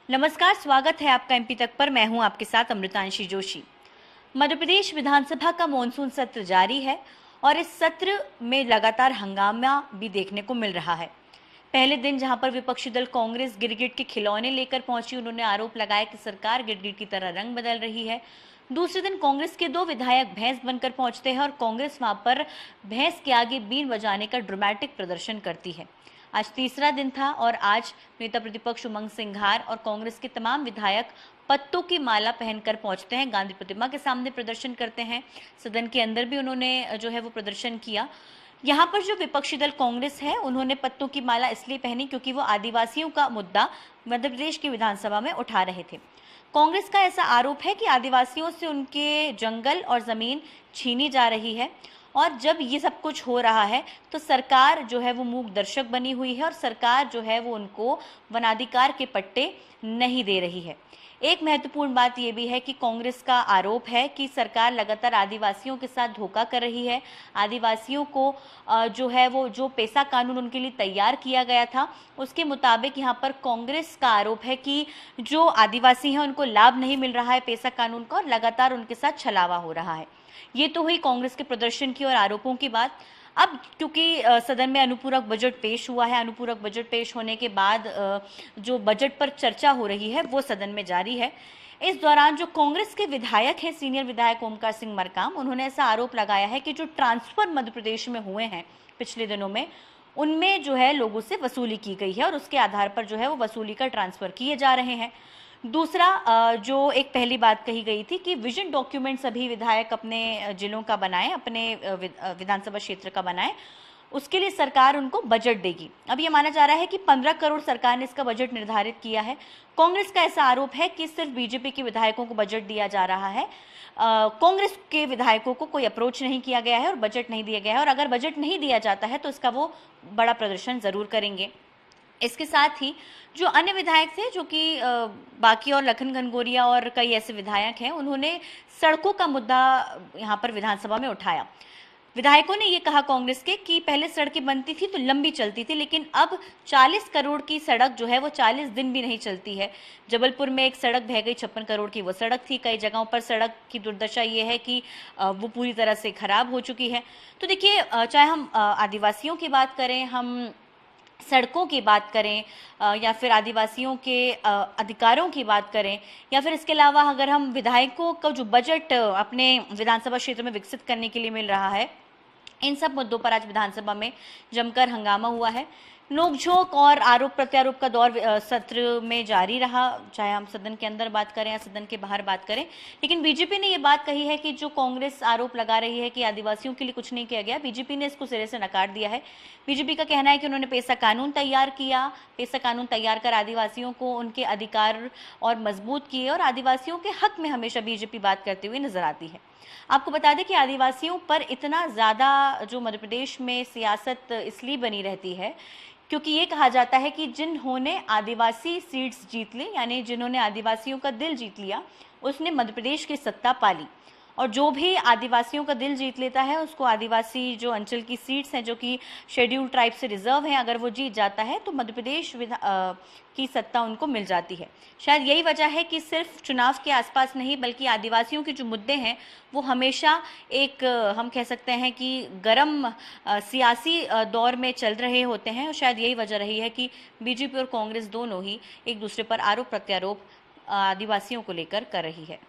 नमस्कार, स्वागत है आपका एमपी तक पर। मैं हूं आपके साथ अमृतांशी जोशी। मध्य प्रदेश विधानसभा का मॉनसून सत्र जारी है और इस सत्र में लगातार हंगामा भी देखने को मिल रहा है। पहले दिन जहां पर विपक्षी दल कांग्रेस गिरगिट के खिलौने लेकर पहुंची, उन्होंने आरोप लगाया कि सरकार गिरगिट की तरह रंग बदल रही है। दूसरे दिन कांग्रेस के 2 विधायक भैंस बनकर पहुंचते हैं और कांग्रेस वहां पर भैंस के आगे बीन बजाने का ड्रामेटिक प्रदर्शन करती है। आज तीसरा दिन था और आज नेता प्रतिपक्ष उमंग सिंघार और कांग्रेस के तमाम विधायक पत्तों की माला पहनकर पहुंचते हैं, गांधी प्रतिमा के सामने प्रदर्शन करते हैं। सदन के अंदर भी उन्होंने जो है वो प्रदर्शन किया। यहाँ पर जो विपक्षी दल कांग्रेस है, उन्होंने पत्तों की माला इसलिए पहनी क्योंकि वो आदिवासियों का मुद्दा मध्य प्रदेश की विधानसभा में उठा रहे थे। कांग्रेस का ऐसा आरोप है कि आदिवासियों से उनके जंगल और जमीन छीनी जा रही है और जब ये सब कुछ हो रहा है तो सरकार जो है वो मूक दर्शक बनी हुई है और सरकार जो है वो उनको वनाधिकार के पट्टे नहीं दे रही है। एक महत्वपूर्ण बात यह भी है कि कांग्रेस का आरोप है कि सरकार लगातार आदिवासियों के साथ धोखा कर रही है। आदिवासियों को जो है वो जो पेसा कानून उनके लिए तैयार किया गया था, उसके मुताबिक यहाँ पर कांग्रेस का आरोप है कि जो आदिवासी हैं उनको लाभ नहीं मिल रहा है पेसा कानून का और लगातार उनके साथ छलावा हो रहा है। ये तो हुई कांग्रेस के प्रदर्शन की और आरोपों की बात। अब क्योंकि सदन में अनुपूरक बजट पेश हुआ है, अनुपूरक बजट पेश होने के बाद जो बजट पर चर्चा हो रही है वो सदन में जारी है। इस दौरान जो कांग्रेस के विधायक हैं, सीनियर विधायक ओमकार सिंह मरकाम, उन्होंने ऐसा आरोप लगाया है कि जो ट्रांसफर मध्य प्रदेश में हुए हैं पिछले दिनों में, उनमें जो है लोगों से वसूली की गई है और उसके आधार पर जो है वो वसूली का ट्रांसफर किए जा रहे हैं। दूसरा, जो एक पहली बात कही गई थी कि विजन डॉक्यूमेंट सभी विधायक अपने जिलों का बनाएं, अपने विधानसभा क्षेत्र का बनाएं, उसके लिए सरकार उनको बजट देगी। अब ये माना जा रहा है कि 15 करोड़ सरकार ने इसका बजट निर्धारित किया है। कांग्रेस का ऐसा आरोप है कि सिर्फ बीजेपी के विधायकों को बजट दिया जा रहा है। कांग्रेस के विधायकों को कोई अप्रोच नहीं किया गया है और बजट नहीं दिया गया है और अगर बजट नहीं दिया जाता है तो इसका वो बड़ा प्रदर्शन जरूर करेंगे। इसके साथ ही जो अन्य विधायक थे, जो कि बाकी और लखन घनघोरिया और कई ऐसे विधायक हैं, उन्होंने सड़कों का मुद्दा यहाँ पर विधानसभा में उठाया। विधायकों ने ये कहा कांग्रेस के कि पहले सड़कें बनती थी तो लंबी चलती थी, लेकिन अब 40 करोड़ की सड़क जो है वो 40 दिन भी नहीं चलती है। जबलपुर में एक सड़क बह गई, 56 करोड़ की वो सड़क थी। कई जगहों पर सड़क की दुर्दशा ये है कि वो पूरी तरह से खराब हो चुकी है। तो देखिए, चाहे हम आदिवासियों की बात करें, हम सड़कों की बात करें या फिर आदिवासियों के अधिकारों की बात करें, या फिर इसके अलावा अगर हम विधायकों का जो बजट अपने विधानसभा क्षेत्र में विकसित करने के लिए मिल रहा है, इन सब मुद्दों पर आज विधानसभा में जमकर हंगामा हुआ है। नोकझोंक और आरोप प्रत्यारोप का दौर सत्र में जारी रहा, चाहे हम सदन के अंदर बात करें या सदन के बाहर बात करें। लेकिन बीजेपी ने ये बात कही है कि जो कांग्रेस आरोप लगा रही है कि आदिवासियों के लिए कुछ नहीं किया गया, बीजेपी ने इसको सिरे से नकार दिया है। बीजेपी का कहना है कि उन्होंने पेसा कानून तैयार किया, पेसा कानून तैयार कर आदिवासियों को उनके अधिकार और मजबूत किए और आदिवासियों के हक में हमेशा बीजेपी बात करते हुए नजर आती है। आपको बता दें कि आदिवासियों पर इतना ज़्यादा जो मध्य प्रदेश में सियासत इसलिए बनी रहती है क्योंकि ये कहा जाता है कि जिन्होंने आदिवासी सीट्स जीत ली, यानी जिन्होंने आदिवासियों का दिल जीत लिया, उसने मध्य प्रदेश की सत्ता पाली। और जो भी आदिवासियों का दिल जीत लेता है, उसको आदिवासी जो अंचल की सीट्स हैं जो कि शेड्यूल ट्राइब से रिजर्व हैं, अगर वो जीत जाता है तो मध्य प्रदेश की सत्ता उनको मिल जाती है। शायद यही वजह है कि सिर्फ चुनाव के आसपास नहीं बल्कि आदिवासियों के जो मुद्दे हैं वो हमेशा एक हम कह सकते हैं कि गर्म सियासी दौर में चल रहे होते हैं। और शायद यही वजह रही है कि बीजेपी और कांग्रेस दोनों ही एक दूसरे पर आरोप प्रत्यारोप आदिवासियों को लेकर कर रही है।